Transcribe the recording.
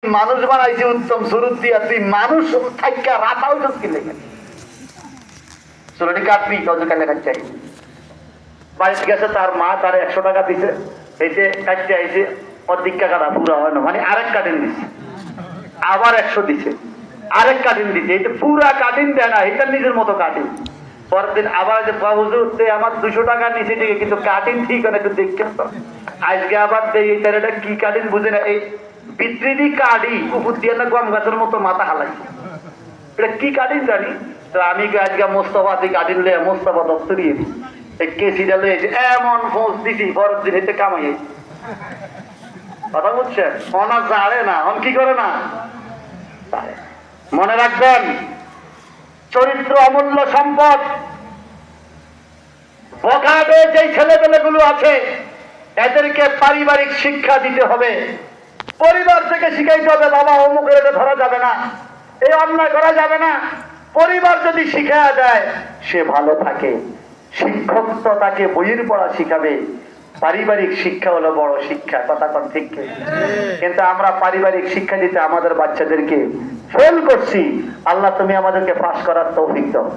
মানুষ বানাইছি উত্তম সুরত দিয়া, তুই মানুষ থাইকা রাতা হইছস কি লেগে চুলটি কাটবি কত কালে কাটতে বাড়িতে গেছে, তার মা তার 100 টাকা দিছে, এই যে কাটতে আইছে অর্ধেক কাটা পুরা হয় না, মানে আরেক কাটিং দিছে, আবার 100 দিছে, আরেক কাটিং দিছে, এটা পুরা কাটিং দেয় না, এটা নিজের মতো কাটিং। পরের দিন আবার যে হুজুর আমার 200 টাকা নিচে দিকে, কিন্তু কাটিং ঠিক হয় না, একটু দেখছেন তো। আজকে আবার এটা কি কাটিং বুঝে না, এই বিদ্রিদি কাটি উপর দিয়ে না গম গাছের মতো মাথা হালাই, এটা কি কাটিং জানি তো। আমি আজকে মোস্তফা দিয়ে কাটিং লে মোস্তফা দপ্তরিয়ে দিই, এই কেসিটা লয়ে এমন ফোঁস দিছি, পরের দিন এতে কামাই কথা বুঝছেন। অনা জানে না, অন কি করে না। মনে রাখবেন, চরিত্র অমূল্য সম্পদ। বখাটে যে ছেলেপেলেগুলো আছে এদেরকে পারিবারিক শিক্ষা দিতে হবে, পরিবার থেকে শিখাইতে হবে। বাবা অমুকের এটা ধরা যাবে না, এই অন্যায় করা যাবে না। পরিবার যদি শিখা দেয় সে ভালো থাকে। শিক্ষক তো তাকে বইয়ের পড়া শিখাবে, পারিবারিক শিক্ষা হলো বড় শিক্ষা। কথা কোন ঠিক? কিন্তু আমরা পারিবারিক শিক্ষা দিতে আমাদের বাচ্চাদেরকে ফেল করছি। আল্লাহ তুমি আমাদেরকে পাস করার তৌফিক দাও।